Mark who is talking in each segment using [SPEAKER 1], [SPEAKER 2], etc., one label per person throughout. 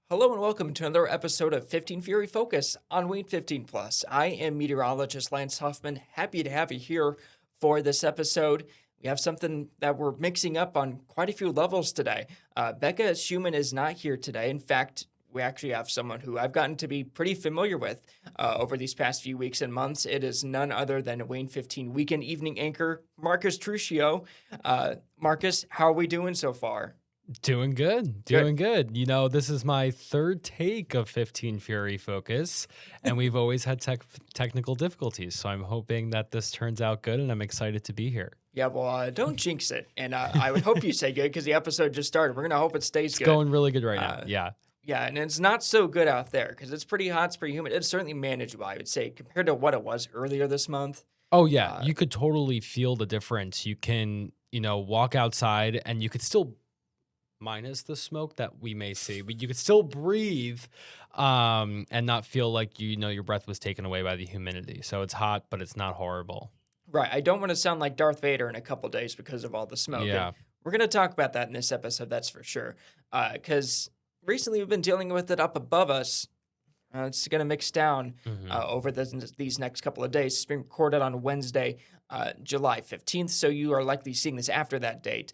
[SPEAKER 1] Hello and welcome to another episode of 15 Fury Focus on Wayne 15 Plus. I am meteorologist Lance Huffman. Happy to have you here for this episode. We have something that we're mixing up on quite a few levels today. Becca Schumann is not here today. In fact, we actually have someone who I've gotten to be pretty familiar with over these past few weeks and months. It is none other than Wayne 15 weekend evening anchor, Marcus Truccio. Marcus, how are we doing so far?
[SPEAKER 2] Doing good,
[SPEAKER 1] Good.
[SPEAKER 2] doing good. This is my third take of 15 Fury Focus, and we've always had technical difficulties. So I'm hoping that this turns out good, and I'm excited to be here.
[SPEAKER 1] Yeah, well, don't jinx it. And I would hope you say good because the episode just started. We're going to hope it stays
[SPEAKER 2] It's
[SPEAKER 1] good.
[SPEAKER 2] going really good right now.
[SPEAKER 1] Uh,
[SPEAKER 2] Yeah.
[SPEAKER 1] yeah, and it's not so good out there because it's pretty hot, it's pretty humid. It's certainly manageable, I would say, compared to what it was earlier this month.
[SPEAKER 2] Oh, yeah.
[SPEAKER 1] Uh,
[SPEAKER 2] You could totally feel the difference. You can, walk outside and you could still, minus the smoke that we may see, but you could still breathe and not feel like, your breath was taken away by the humidity. So it's hot, but it's not horrible.
[SPEAKER 1] right, I don't want to sound like Darth Vader in a couple days because of all the smoke. And
[SPEAKER 2] Yeah.
[SPEAKER 1] we're going to talk about that in this episode, that's for sure. Because recently we've been dealing with it up above us. It's going to mix down
[SPEAKER 2] Hmm.
[SPEAKER 1] over these next couple of days. It's been recorded on Wednesday, July 15th, so you are likely seeing this after that date.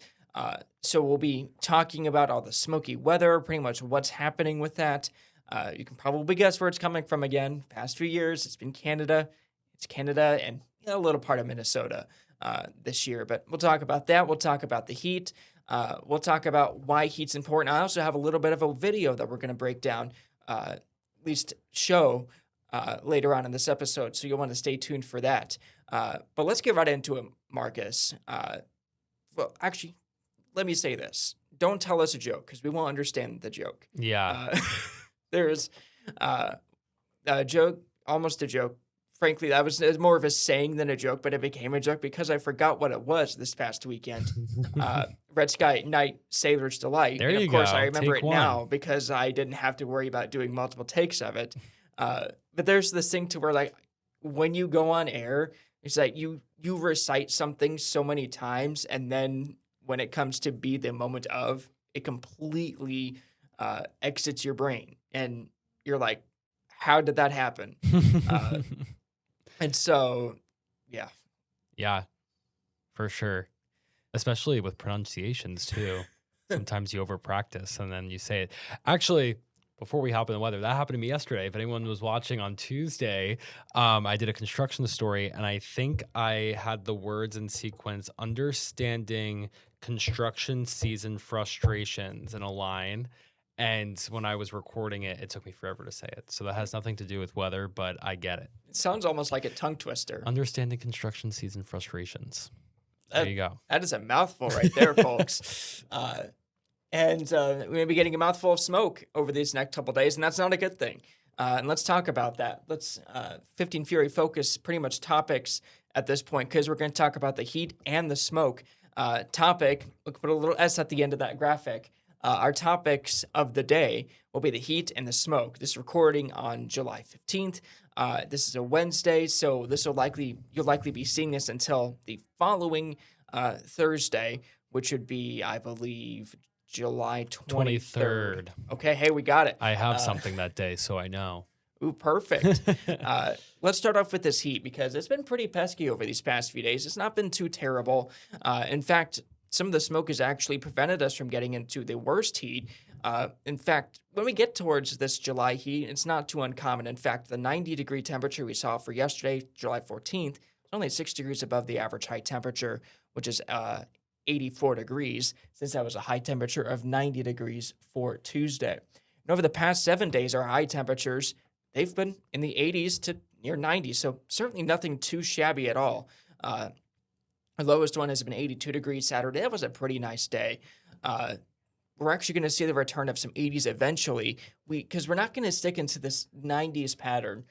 [SPEAKER 1] So we'll be talking about all the smoky weather, pretty much what's happening with that. You can probably guess where it's coming from again. Past few years, it's been Canada. It's Canada and a little part of Minnesota this year. But we'll talk about that. We'll talk about the heat. We'll talk about why heat's important. I also have a little bit of a video that we're going to break down, at least show later on in this episode. So you'll want to stay tuned for that. But let's get right into it, Marcus. Well, actually, let me say this. Don't tell us a joke because we won't understand the joke.
[SPEAKER 2] Yeah.
[SPEAKER 1] There's a joke, almost a joke. Frankly, that was more of a saying than a joke, but it became a joke because I forgot what it was this past weekend. Red Sky at Night, Sailor's Delight.
[SPEAKER 2] There
[SPEAKER 1] And of
[SPEAKER 2] you
[SPEAKER 1] course,
[SPEAKER 2] go.
[SPEAKER 1] I remember
[SPEAKER 2] Take
[SPEAKER 1] it
[SPEAKER 2] one.
[SPEAKER 1] now because I didn't have to worry about doing multiple takes of it. But there's this thing to where, like, when you go on air, it's like you recite something so many times, and then when it comes to be the moment of, it completely exits your brain, and you're like, "How did that happen?" Uh, and so, yeah,
[SPEAKER 2] Yeah, for sure. Especially with pronunciations too. Sometimes you over practice and then you say it. Actually, before we hop in the weather, that happened to me yesterday. If anyone was watching on Tuesday, I did a construction story and I think I had the words in sequence understanding construction season frustrations in a line. And when I was recording it, it took me forever to say it. So that has nothing to do with weather, but I get it.
[SPEAKER 1] it sounds almost like a tongue twister.
[SPEAKER 2] Understanding construction season frustrations. There
[SPEAKER 1] That,
[SPEAKER 2] you go.
[SPEAKER 1] that is a mouthful right there, folks. And we're going to be getting a mouthful of smoke over these next couple days, and that's not a good thing. And let's talk about that. Let's 15 Fury focus pretty much topics at this point because we're going to talk about the heat and the smoke. Topic, we'll put a little S at the end of that graphic. Our topics of the day will be the heat and the smoke. This recording on July 15th. This is a Wednesday, so you'll likely be seeing this until the following Thursday, which would be, I believe, July 23rd.
[SPEAKER 2] 23rd.
[SPEAKER 1] Okay, hey, we got it.
[SPEAKER 2] I have something that day, so I know.
[SPEAKER 1] Ooh, perfect. Let's start off with this heat because it's been pretty pesky over these past few days. It's not been too terrible. In fact, some of the smoke has actually prevented us from getting into the worst heat. In fact, when we get towards this July heat, it's not too uncommon. In fact, the 90-degree temperature we saw for yesterday, July 14th, was only 6 degrees above the average high temperature, which is 84 degrees, since that was a high temperature of 90 degrees for Tuesday. And over the past 7 days, our high temperatures, they've been in the 80s to near 90, so certainly nothing too shabby at all. Our lowest one has been 82 degrees Saturday. That was a pretty nice day. We're actually going to see the return of some 80s eventually, because we're not going to stick into this 90s pattern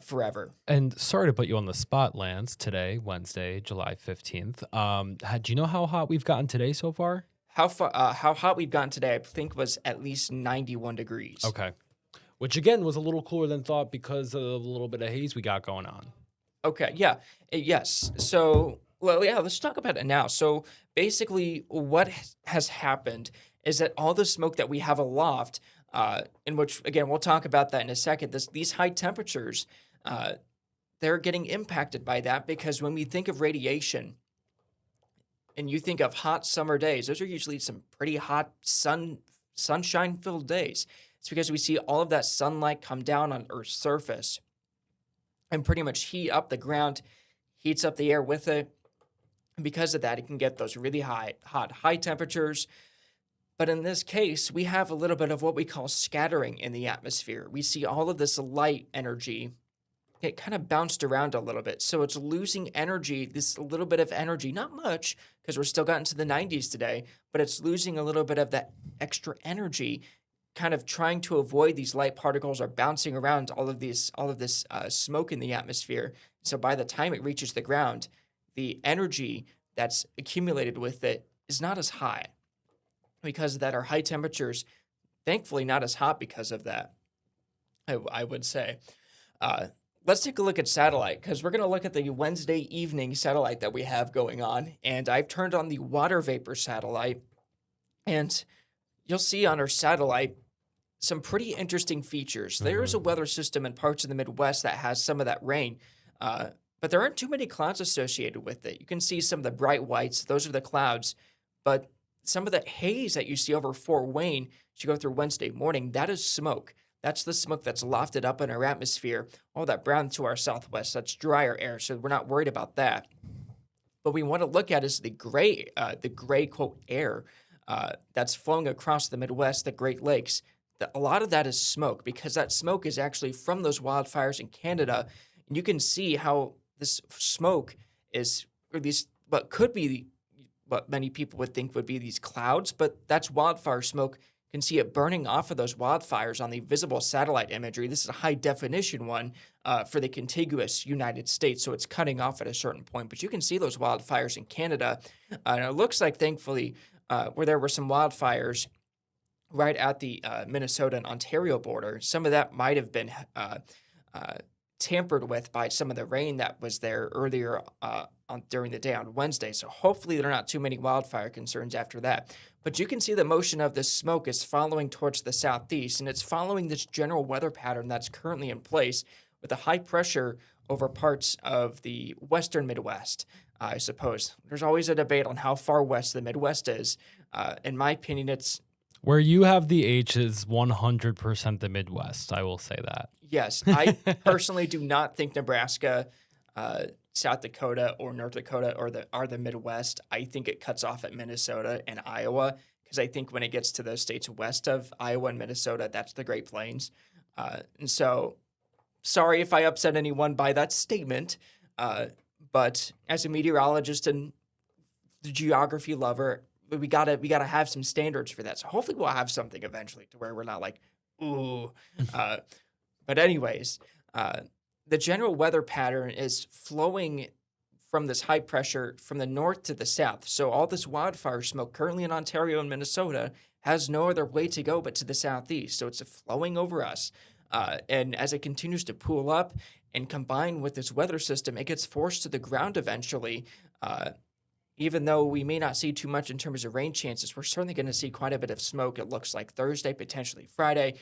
[SPEAKER 1] forever.
[SPEAKER 2] And sorry to put you on the spot, Lance, today, Wednesday, July 15th. Do you know how hot we've gotten today so far?
[SPEAKER 1] How hot we've gotten today, I think, was at least 91 degrees.
[SPEAKER 2] Okay. Which, again, was a little cooler than thought because of the little bit of haze we got going on.
[SPEAKER 1] Okay, yeah. Yes. So, well, yeah, let's talk about it now. So, basically, what has happened is that all the smoke that we have aloft, in which, again, we'll talk about that in a second. These high temperatures, uh, they're getting impacted by that because when we think of radiation and you think of hot summer days, those are usually some pretty hot sunshine filled days. It's because we see all of that sunlight come down on Earth's surface and pretty much heat up the ground, heats up the air with it. And because of that, it can get those really high temperatures. But in this case, we have a little bit of what we call scattering in the atmosphere. We see all of this light energy. It kind of bounced around a little bit. So it's losing energy, this little bit of energy, not much, because we're still gotten to the 90s today, but it's losing a little bit of that extra energy, kind of trying to avoid these light particles are bouncing around all of this smoke in the atmosphere. So by the time it reaches the ground, the energy that's accumulated with it is not as high. Because of that, our high temperatures, thankfully, not as hot because of that, I would say. Let's take a look at satellite because we're going to look at the Wednesday evening satellite that we have going on. And I've turned on the water vapor satellite. And you'll see on our satellite some pretty interesting features. There is a weather system in parts of the Midwest that has some of that rain, but there aren't too many clouds associated with it. You can see some of the bright whites. Those are the clouds. But some of the haze that you see over Fort Wayne as you go through Wednesday morning, that is smoke. That's the smoke that's lofted up in our atmosphere. All that brown to our southwest, that's drier air, so we're not worried about that. What we want to look at is the gray quote air that's flowing across the Midwest, the Great Lakes. A lot of that is smoke because that smoke is actually from those wildfires in Canada, and you can see how this smoke is, or these what could be what many people would think would be these clouds, but that's wildfire smoke. You can see it burning off of those wildfires on the visible satellite imagery. This is a high definition one for the contiguous United States, so it's cutting off at a certain point. But you can see those wildfires in Canada. And it looks like, thankfully, where there were some wildfires right at the Minnesota and Ontario border, some of that might have been tampered with by some of the rain that was there earlier during the day on Wednesday. So hopefully there are not too many wildfire concerns after that. But you can see the motion of this smoke is following towards the southeast, and it's following this general weather pattern that's currently in place with a high pressure over parts of the western Midwest. I suppose there's always a debate on how far west the Midwest is. In my opinion, it's
[SPEAKER 2] Where you have the H is 100% the Midwest. I will say that.
[SPEAKER 1] yes. I personally do not think Nebraska, South Dakota, or North Dakota are the Midwest. I think it cuts off at Minnesota and Iowa because I think when it gets to those states west of Iowa and Minnesota, that's the Great Plains. And so, sorry if I upset anyone by that statement, but as a meteorologist and the geography lover, we gotta have some standards for that. So hopefully we'll have something eventually to where we're not like, ooh. But anyways, the general weather pattern is flowing from this high pressure from the north to the south. So all this wildfire smoke currently in Ontario and Minnesota has no other way to go but to the southeast. So it's flowing over us. And as it continues to pool up and combine with this weather system, it gets forced to the ground eventually. Even though we may not see too much in terms of rain chances, we're certainly going to see quite a bit of smoke. It looks like Thursday, potentially Friday.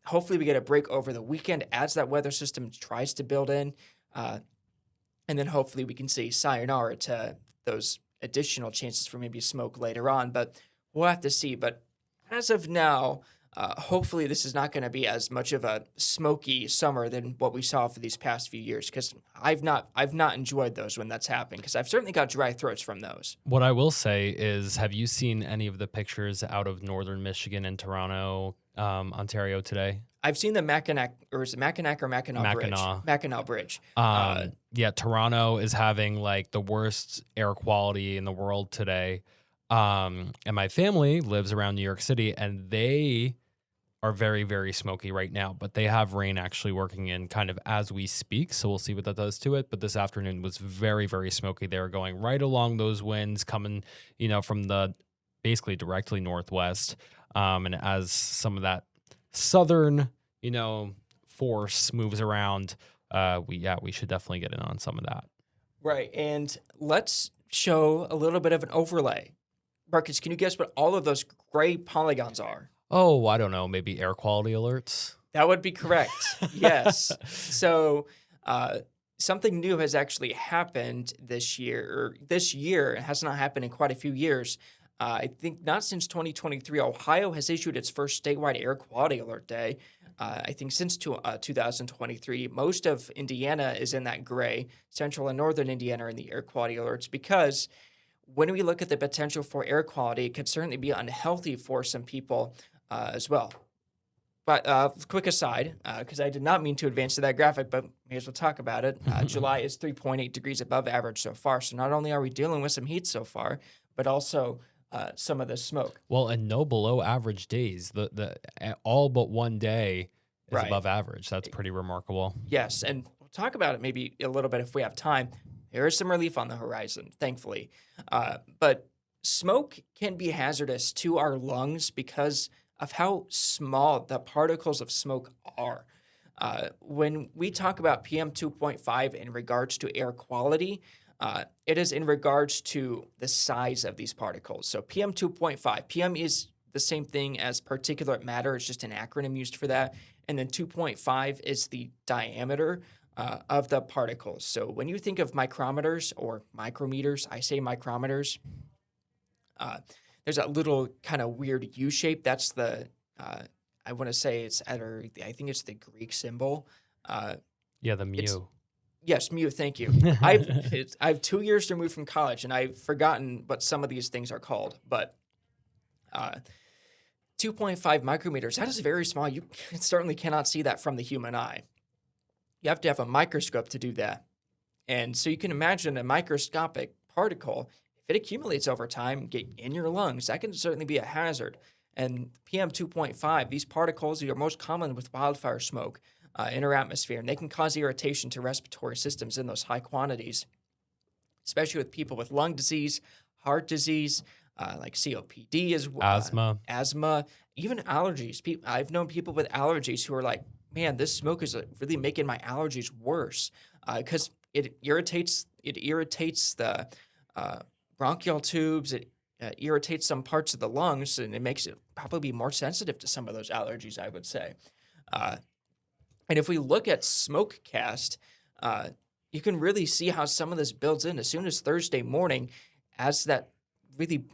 [SPEAKER 1] Hopefully we get a break over the weekend as that weather system tries to build in. And then hopefully we can see sayonara to those additional chances for maybe smoke later on. But we'll have to see. But as of now, hopefully this is not going to be as much of a smoky summer than what we saw for these past few years, because I've not enjoyed those when that's happened, because I've certainly got dry throats from those.
[SPEAKER 2] What I will say is, have you seen any of the pictures out of northern Michigan and Toronto, Ontario today?
[SPEAKER 1] I've seen the Mackinac, or is it Mackinac or Mackinac Bridge? Mackinac Bridge.
[SPEAKER 2] Yeah, Toronto is having like the worst air quality in the world today. And my family lives around New York City, and they are very, very smoky right now, but they have rain actually working in kind of as we speak. So we'll see what that does to it. But this afternoon was very, very smoky. They were going right along those winds coming, from the basically directly northwest. And as some of that southern, force moves around, we should definitely get in on some of that.
[SPEAKER 1] Right. And let's show a little bit of an overlay. Marcus, can you guess what all of those gray polygons are?
[SPEAKER 2] Oh, I don't know, maybe air quality alerts?
[SPEAKER 1] That would be correct. Yes. So, uh, something new has actually happened this year. Or this year it has not happened in quite a few years. I think not since 2023. Ohio has issued its first statewide air quality alert day. I think since 2023, most of Indiana is in that gray. Central and northern Indiana are in the air quality alerts because when we look at the potential for air quality, it could certainly be unhealthy for some people as well. But quick aside, because I did not mean to advance to that graphic, but may as well talk about it. July is 3.8 degrees above average so far. So not only are we dealing with some heat so far, but also some of the smoke.
[SPEAKER 2] Well, and no below average days. All but one day is
[SPEAKER 1] Right.
[SPEAKER 2] above average. That's pretty remarkable.
[SPEAKER 1] Yes, and we'll talk about it maybe a little bit if we have time. There is some relief on the horizon, thankfully. But smoke can be hazardous to our lungs because of how small the particles of smoke are. When we talk about PM 2.5 in regards to air quality, it is in regards to the size of these particles. So PM 2.5, PM is the same thing as particulate matter. It's just an acronym used for that. And then 2.5 is the diameter of the particles. So when you think of micrometers or micrometers, I say micrometers. There's that little kind of weird U shape. That's the I want to say it's either I think it's the Greek symbol.
[SPEAKER 2] Yeah, the
[SPEAKER 1] It's
[SPEAKER 2] mu.
[SPEAKER 1] Yes, mu. Thank you. I've 2 years removed from college, and I've forgotten what some of these things are called. But uh, 2.5 micrometers. That is very small. You certainly cannot see that from the human eye. You have to have a microscope to do that. And so you can imagine a microscopic particle, if it accumulates over time, get in your lungs, that can certainly be a hazard. And PM 2.5, these particles are most common with wildfire smoke in our atmosphere, and they can cause irritation to respiratory systems in those high quantities, especially with people with lung disease, heart disease, like COPD,
[SPEAKER 2] Asthma.
[SPEAKER 1] asthma, even allergies. I've known people with allergies who are like, man, this smoke is really making my allergies worse because it irritates the bronchial tubes. It irritates some parts of the lungs, and it makes it probably more sensitive to some of those allergies, I would say. And if we look at Smokecast, you can really see how some of this builds in as soon as Thursday morning as that really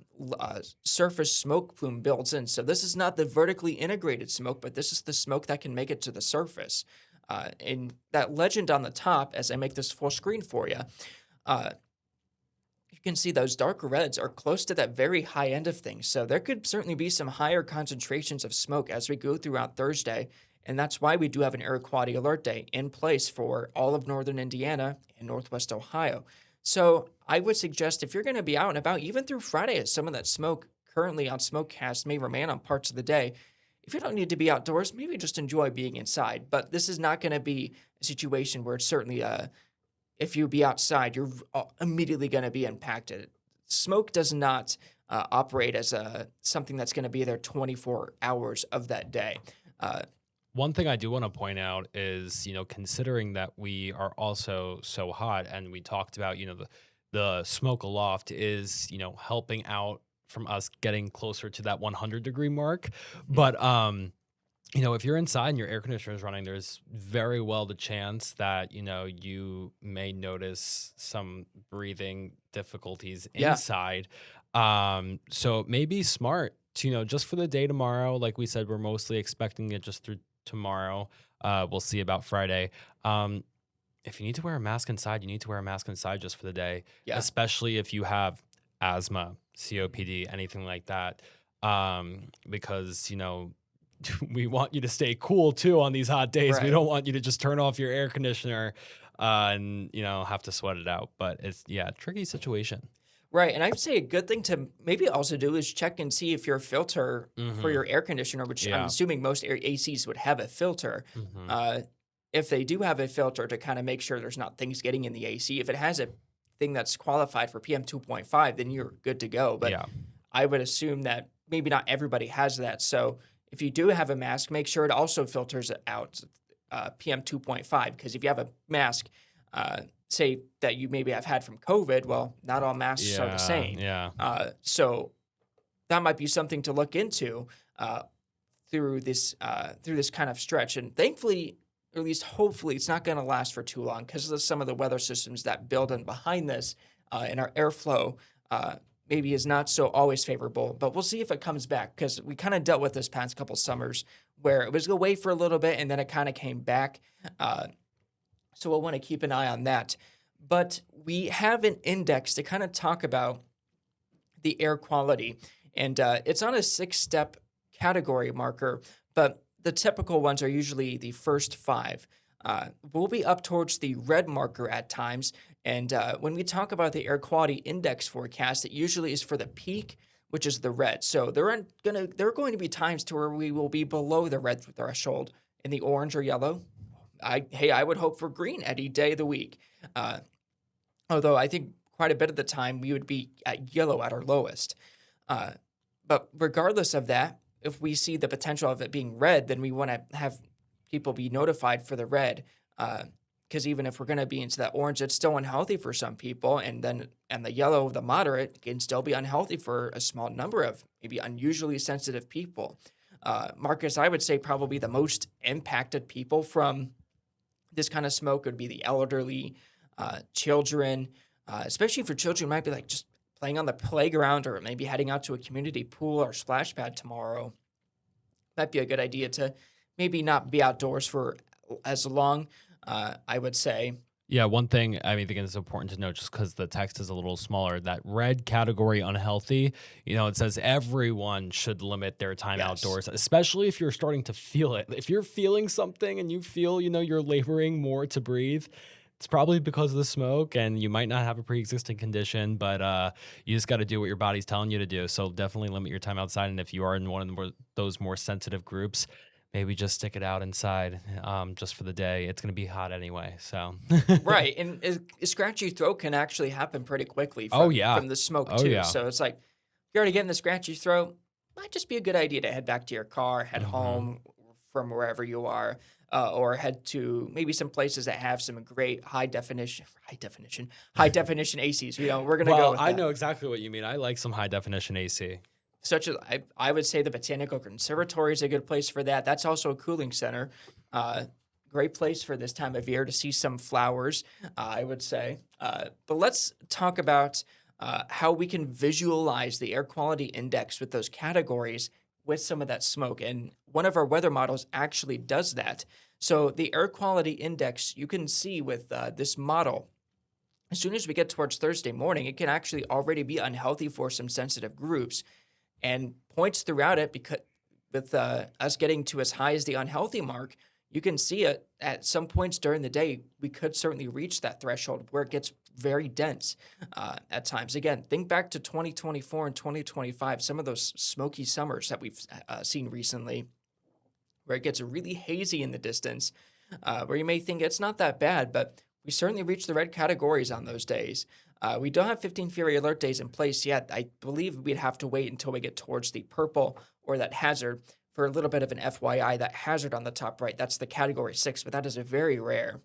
[SPEAKER 1] surface smoke plume builds in. So this is not the vertically integrated smoke, but this is the smoke that can make it to the surface. And that legend on the top, as I make this full screen for you, you can see those dark reds are close to that very high end of things. So there could certainly be some higher concentrations of smoke as we go throughout Thursday. And that's why we do have an air quality alert day in place for all of northern Indiana and northwest Ohio. So I would suggest if you're going to be out and about, even through Friday, as some of that smoke currently on Smokecast may remain on parts of the day, if you don't need to be outdoors, maybe just enjoy being inside. But this is not going to be a situation where it's certainly if you be outside, you're immediately going to be impacted. Smoke does not operate as something that's going to be there 24 hours of that day.
[SPEAKER 2] One thing I do want to point out is, considering that we are also so hot, and we talked about, the smoke aloft is, helping out from us getting closer to that 100-degree mark. But, if you're inside and your air conditioner is running, there's very well the chance that, you may notice some breathing difficulties
[SPEAKER 1] Yeah.
[SPEAKER 2] inside. So it may be smart to, just for the day tomorrow, like we said, we're mostly expecting it just through tomorrow. We'll see about Friday. If you need to wear a mask inside, you need to wear a mask inside just for the day,
[SPEAKER 1] Yeah.
[SPEAKER 2] especially if you have asthma, COPD, anything like that. Because, we want you to stay cool too on these hot days. We
[SPEAKER 1] Right.
[SPEAKER 2] don't want you to just turn off your air conditioner and, have to sweat it out. But it's, tricky situation.
[SPEAKER 1] Right. And I'd say a good thing to maybe also do is check and see if your filter for your air conditioner, which I'm
[SPEAKER 2] Yeah.
[SPEAKER 1] assuming most ACs would have a filter, if they do have a filter to kind of make sure there's not things getting in the AC. If it has a thing that's qualified for PM 2.5, then you're good to go. But
[SPEAKER 2] Yeah.
[SPEAKER 1] I would assume that maybe not everybody has that. So if you do have a mask, make sure it also filters out PM 2.5. Because if you have a mask, say that you maybe have had from COVID, well, not all masks are the same.
[SPEAKER 2] Yeah.
[SPEAKER 1] So that might be something to look into. through this kind of stretch. And thankfully, or at least hopefully, it's not going to last for too long because of some of the weather systems that build in behind this, and our airflow maybe is not so always favorable. But we'll see if it comes back because we kind of dealt with this past couple summers where it was away for a little bit and then it kind of came back. So we'll want to keep an eye on that. But we have an index to kind of talk about the air quality, and it's on a 6-step category marker, but the typical ones are usually the first 5. We'll be up towards the red marker at times, and when we talk about the air quality index forecast, it usually is for the peak, which is the red. So there are going to be times to where we will be below the red threshold in the orange or yellow. I would hope for green any day of the week. Although I think quite a bit of the time we would be at yellow at our lowest. But regardless of that, if we see the potential of it being red, then we want to have people be notified for the red. Because even if we're going to be into that orange, it's still unhealthy for some people. And the yellow, the moderate, can still be unhealthy for a small number of maybe unusually sensitive people. Marcus, I would say probably the most impacted people from this kind of smoke would be the elderly, children, especially for children who might be like just playing on the playground or maybe heading out to a community pool or splash pad tomorrow. Might be a good idea to maybe not be outdoors for as long, I would say.
[SPEAKER 2] Yeah, one thing I think it's important to note, just because the text is a little smaller, that red category unhealthy, it says everyone should limit their time outdoors, especially if you're starting to feel it. If you're feeling something and you feel, you're laboring more to breathe, it's probably because of the smoke, and you might not have a pre-existing condition, but you just got to do what your body's telling you to do. So definitely limit your time outside. And if you are in one of those more sensitive groups, maybe just stick it out inside just for the day. It's going to be hot anyway. So
[SPEAKER 1] Right. And a scratchy throat can actually happen pretty quickly from the smoke too.
[SPEAKER 2] Yeah.
[SPEAKER 1] So it's like, if you're already getting the scratchy throat, might just be a good idea to head back to your car, head home from wherever you are, or head to maybe some places that have some great high definition ACs. We're going to go with that.
[SPEAKER 2] I know exactly what you mean. I like some high definition AC.
[SPEAKER 1] Such as I would say the Botanical Conservatory is a good place for that. That's also a cooling center. Great place for this time of year to see some flowers, I would say. But let's talk about how we can visualize the air quality index with those categories with some of that smoke. And one of our weather models actually does that. So the air quality index, you can see with this model, as soon as we get towards Thursday morning, it can actually already be unhealthy for some sensitive groups. And points throughout it, because with us getting to as high as the unhealthy mark, you can see it at some points during the day. We could certainly reach that threshold where it gets very dense at times. Again, think back to 2024 and 2025, some of those smoky summers that we've seen recently, where it gets really hazy in the distance, where you may think it's not that bad, but we certainly reach the red categories on those days. We don't have 15 Fury Alert days in place yet. I believe we'd have to wait until we get towards the purple or that hazard. For a little bit of an FYI, that hazard on the top right, that's the category 6, but that is a very rare,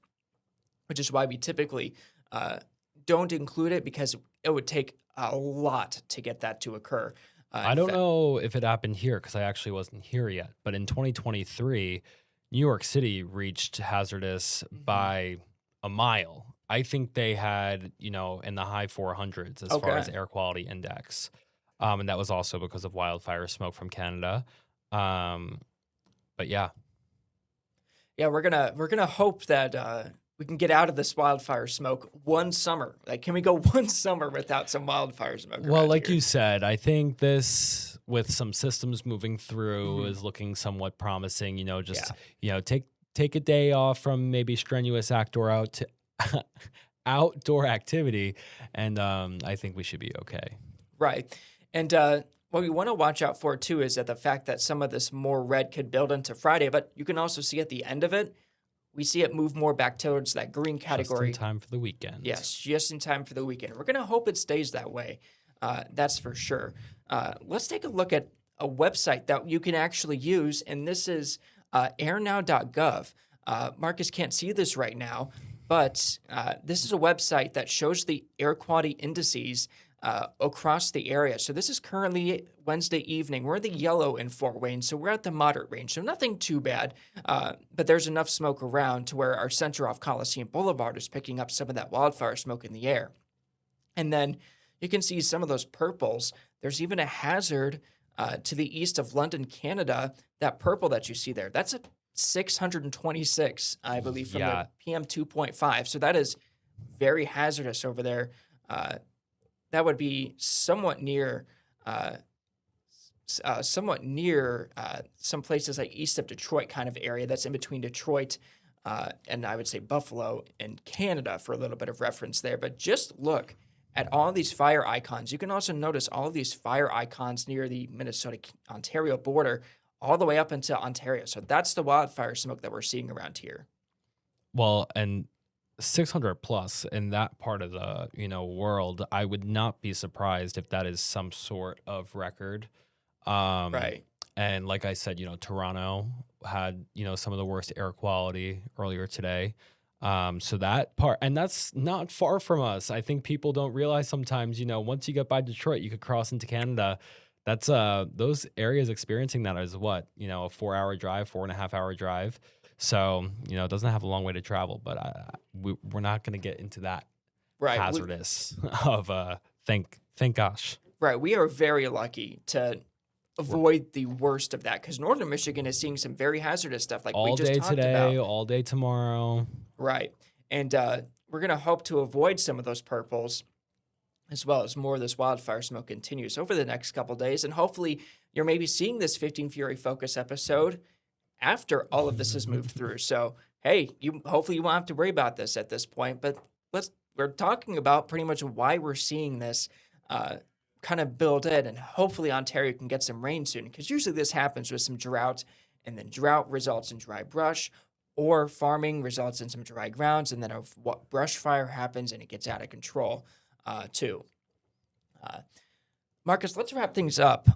[SPEAKER 1] which is why we typically don't include it, because it would take a lot to get that to occur.
[SPEAKER 2] I don't know if it happened here because I actually wasn't here yet, but in 2023, New York City reached hazardous by a mile. I think they had, in the high 400s as far as air quality index. And that was also because of wildfire smoke from Canada. But yeah.
[SPEAKER 1] Yeah, we're gonna hope that we can get out of this wildfire smoke one summer. Like, can we go one summer without some wildfire smoke?
[SPEAKER 2] Well, like you said, I think this, with some systems moving through, is looking somewhat promising. Take a day off from maybe strenuous outdoor activity, and I think we should be okay.
[SPEAKER 1] Right. And what we want to watch out for, too, is that the fact that some of this more red could build into Friday, but you can also see at the end of it, we see it move more back towards that green category.
[SPEAKER 2] Just in time for the weekend.
[SPEAKER 1] Yes, just in time for the weekend. We're going to hope it stays that way. That's for sure. Let's take a look at a website that you can actually use, and this is airnow.gov. Marcus can't see this right now, but this is a website that shows the air quality indices across the area. So this is currently Wednesday evening. We're in the yellow in Fort Wayne, so we're at the moderate range. So nothing too bad, but there's enough smoke around to where our center off Coliseum Boulevard is picking up some of that wildfire smoke in the air. And then you can see some of those purples. There's even a hazard to the east of London, Canada. That purple that you see there, that's a 626, I believe, from
[SPEAKER 2] Yeah.
[SPEAKER 1] the PM 2.5. So that is very hazardous over there. That would be somewhat near, some places like east of Detroit kind of area that's in between Detroit and I would say Buffalo and Canada for a little bit of reference there. But just look at all these fire icons. You can also notice all of these fire icons near the Minnesota-Ontario border all the way up into Ontario. So that's the wildfire smoke that we're seeing around here.
[SPEAKER 2] Well, and 600 plus in that part of the world, I would not be surprised if that is some sort of record.
[SPEAKER 1] Right.
[SPEAKER 2] And like I said, Toronto had some of the worst air quality earlier today. So that part, and that's not far from us. I think people don't realize sometimes, once you get by Detroit, you could cross into Canada. That's those areas experiencing that is what, a 4-hour drive, 4.5-hour drive. So, it doesn't have a long way to travel, but we're not going to get into that
[SPEAKER 1] Right.
[SPEAKER 2] hazardous of thank gosh.
[SPEAKER 1] Right. We are very lucky to avoid the worst of that because northern Michigan is seeing some very hazardous stuff like we
[SPEAKER 2] All
[SPEAKER 1] just
[SPEAKER 2] day
[SPEAKER 1] talked
[SPEAKER 2] today,
[SPEAKER 1] about.
[SPEAKER 2] all day tomorrow.
[SPEAKER 1] Right. And we're going to hope to avoid some of those purples as well as more of this wildfire smoke continues over the next couple days. And hopefully you're maybe seeing this 15 Fury Focus episode after all of this has moved through. So, hey, hopefully you won't have to worry about this at this point. But we're talking about pretty much why we're seeing this kind of build in, and hopefully Ontario can get some rain soon, because usually this happens with some drought, and then drought results in dry brush, or farming results in some dry grounds, and then a brush fire happens and it gets out of control too. Marcus, let's wrap things up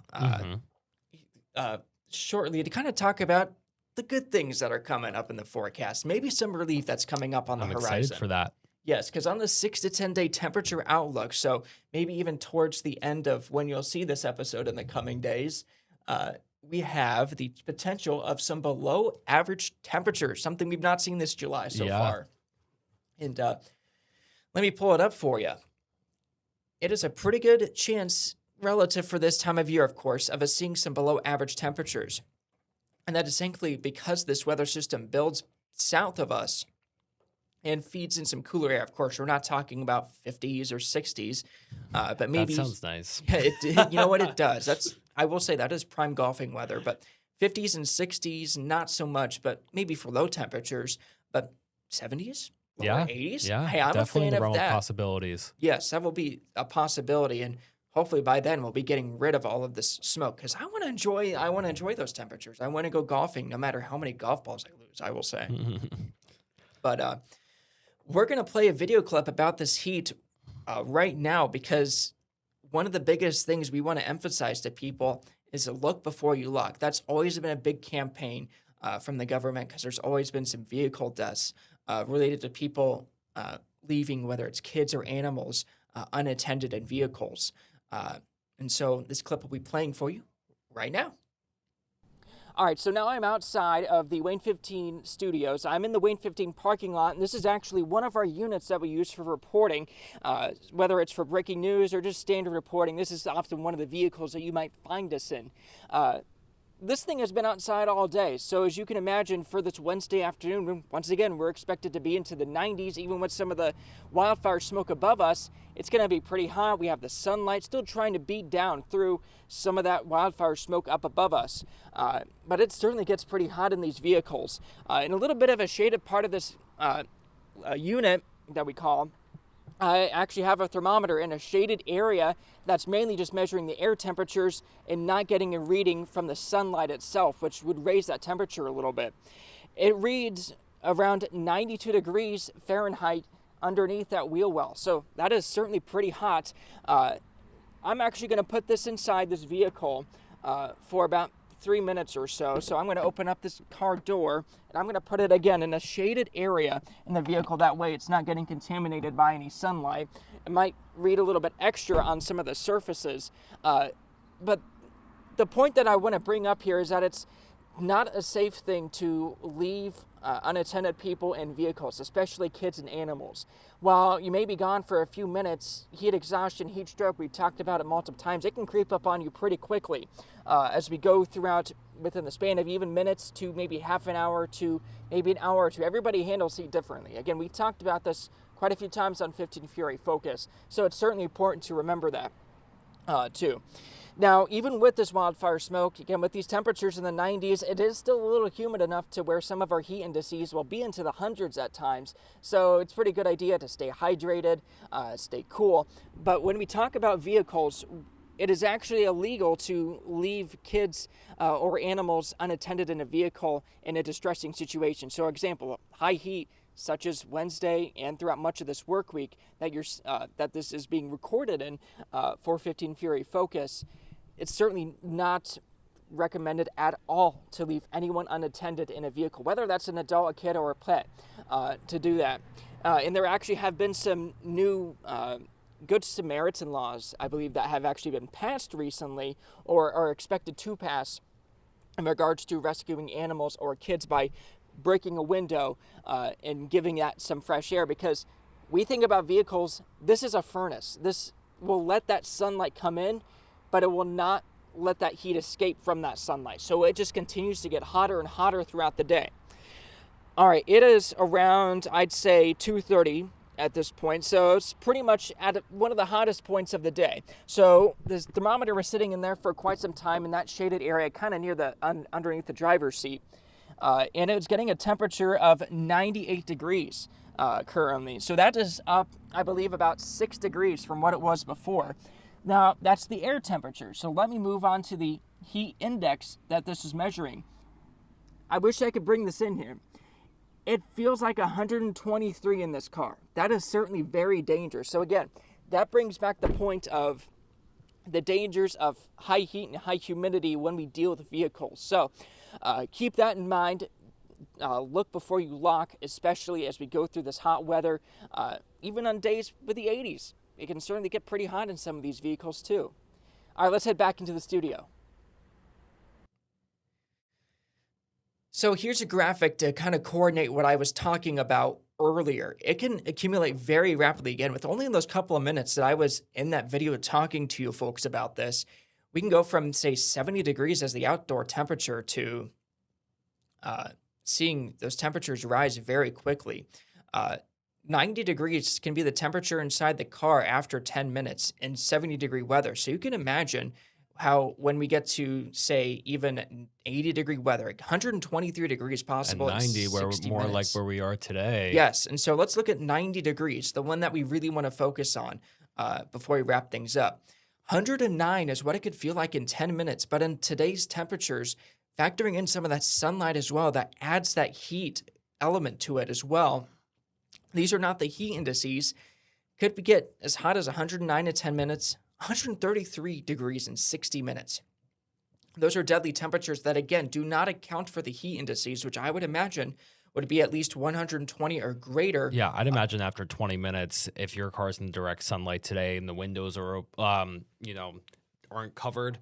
[SPEAKER 1] shortly to kind of talk about the good things that are coming up in the forecast. Maybe some relief that's coming up on the
[SPEAKER 2] I'm
[SPEAKER 1] horizon.
[SPEAKER 2] excited for that.
[SPEAKER 1] Yes, because on the 6 to 10 day temperature outlook, so maybe even towards the end of when you'll see this episode in the coming days, we have the potential of some below average temperatures, something we've not seen this July so far. And let me pull it up for you. It is a pretty good chance relative for this time of year, of course, of us seeing some below average temperatures. And that is simply because this weather system builds south of us and feeds in some cooler air. Of course, we're not talking about 50s or 60s, but maybe
[SPEAKER 2] That sounds nice.
[SPEAKER 1] you know what it does. I will say that is prime golfing weather, but 50s and 60s, not so much, but maybe for low temperatures, but 70s, lower 80s.
[SPEAKER 2] Yeah,
[SPEAKER 1] Hey, I'm
[SPEAKER 2] definitely
[SPEAKER 1] a
[SPEAKER 2] in
[SPEAKER 1] fan
[SPEAKER 2] the realm
[SPEAKER 1] of
[SPEAKER 2] of
[SPEAKER 1] that.
[SPEAKER 2] possibilities.
[SPEAKER 1] Yes, that will be a possibility, and hopefully by then we'll be getting rid of all of this smoke because I want to enjoy those temperatures. I want to go golfing no matter how many golf balls I lose, I will say. But we're going to play a video clip about this heat right now because one of the biggest things we want to emphasize to people is a look before you look. That's always been a big campaign from the government because there's always been some vehicle deaths related to people leaving, whether it's kids or animals, unattended in vehicles. And so this clip will be playing for you right now. All right, so now I'm outside of the Wayne 15 studios. I'm in the Wayne 15 parking lot, and this is actually one of our units that we use for reporting, whether it's for breaking news or just standard reporting. This is often one of the vehicles that you might find us in. This thing has been outside all day, so as you can imagine, for this Wednesday afternoon, once again, we're expected to be into the 90s, even with some of the wildfire smoke above us. It's going to be pretty hot. We have the sunlight still trying to beat down through some of that wildfire smoke up above us. But it certainly gets pretty hot in these vehicles. In a little bit of a shaded part of this unit that we call, I actually have a thermometer in a shaded area that's mainly just measuring the air temperatures and not getting a reading from the sunlight itself, which would raise that temperature a little bit. It reads around 92 degrees Fahrenheit underneath that wheel well. So that is certainly pretty hot. I'm actually going to put this inside this vehicle for about 3 minutes or so. So I'm going to open up this car door, and I'm going to put it again in a shaded area in the vehicle. That way it's not getting contaminated by any sunlight. It might read a little bit extra on some of the surfaces. But the point that I want to bring up here is that it's not a safe thing to leave unattended people in vehicles, especially kids and animals. While you may be gone for a few minutes, heat exhaustion, heat stroke, we talked about it multiple times, it can creep up on you pretty quickly as we go throughout within the span of even minutes to maybe half an hour to maybe an hour or two. Everybody handles heat differently. Again, we talked about this quite a few times on 15 Fury Focus, so it's certainly important to remember that too. Now, even with this wildfire smoke, again, with these temperatures in the 90s, it is still a little humid enough to where some of our heat indices will be into the hundreds at times. So it's a pretty good idea to stay hydrated, stay cool. But when we talk about vehicles, it is actually illegal to leave kids or animals unattended in a vehicle in a distressing situation. So, example, high heat, such as Wednesday and throughout much of this work week that this is being recorded in for 15 Fury Focus, it's certainly not recommended at all to leave anyone unattended in a vehicle, whether that's an adult, a kid, or a pet, to do that. And there actually have been some new Good Samaritan laws, I believe, that have actually been passed recently or are expected to pass in regards to rescuing animals or kids by breaking a window and giving that some fresh air, because we think about vehicles, this is a furnace. This will let that sunlight come in, but it will not let that heat escape from that sunlight. So it just continues to get hotter and hotter throughout the day. All right, it is around, I'd say, 2:30 at this point. So it's pretty much at one of the hottest points of the day. So this thermometer was sitting in there for quite some time in that shaded area, kind of near the underneath the driver's seat. And it was getting a temperature of 98 degrees currently. So that is up, I believe, about 6 degrees from what it was before. Now, that's the air temperature. So let me move on to the heat index that this is measuring. I wish I could bring this in here. It feels like 123 in this car. That is certainly very dangerous. So again, that brings back the point of the dangers of high heat and high humidity when we deal with vehicles. So keep that in mind. Look before you lock, especially as we go through this hot weather. Even on days with the 80s, it can certainly get pretty hot in some of these vehicles too. All right, let's head back into the studio. So here's a graphic to kind of coordinate what I was talking about earlier. It can accumulate very rapidly. Again, with only in those couple of minutes that I was in that video talking to you folks about this, we can go from, say, 70 degrees as the outdoor temperature to seeing those temperatures rise very quickly. 90 degrees can be the temperature inside the car after 10 minutes in 70-degree weather. So you can imagine how when we get to, say, even 80-degree weather, 123 degrees possible.
[SPEAKER 2] And 90, where we're more like where we are today.
[SPEAKER 1] Yes, and so let's look at 90 degrees, the one that we really want to focus on before we wrap things up. 109 is what it could feel like in 10 minutes, but in today's temperatures, factoring in some of that sunlight as well, that adds that heat element to it as well. These are not the heat indices. Could get as hot as 109 in 10 minutes, 133 degrees in 60 minutes. Those are deadly temperatures that, again, do not account for the heat indices, which I would imagine would be at least 120 or greater.
[SPEAKER 2] Yeah, I'd imagine after 20 minutes, if your car's in direct sunlight today and the windows are, aren't covered,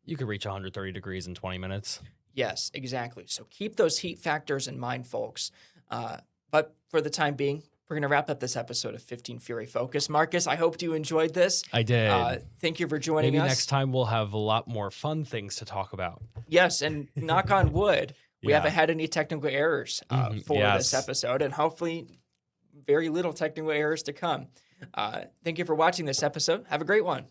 [SPEAKER 2] you could reach 130 degrees in 20 minutes.
[SPEAKER 1] Yes, exactly. So keep those heat factors in mind, folks. But for the time being, we're going to wrap up this episode of 15 Fury Focus. Marcus, I hope you enjoyed this.
[SPEAKER 2] I did.
[SPEAKER 1] Thank you for joining us.
[SPEAKER 2] Maybe next time we'll have a lot more fun things to talk about.
[SPEAKER 1] Yes, and knock on wood, we haven't had any technical errors for this episode, and hopefully very little technical errors to come. Thank you for watching this episode. Have a great one.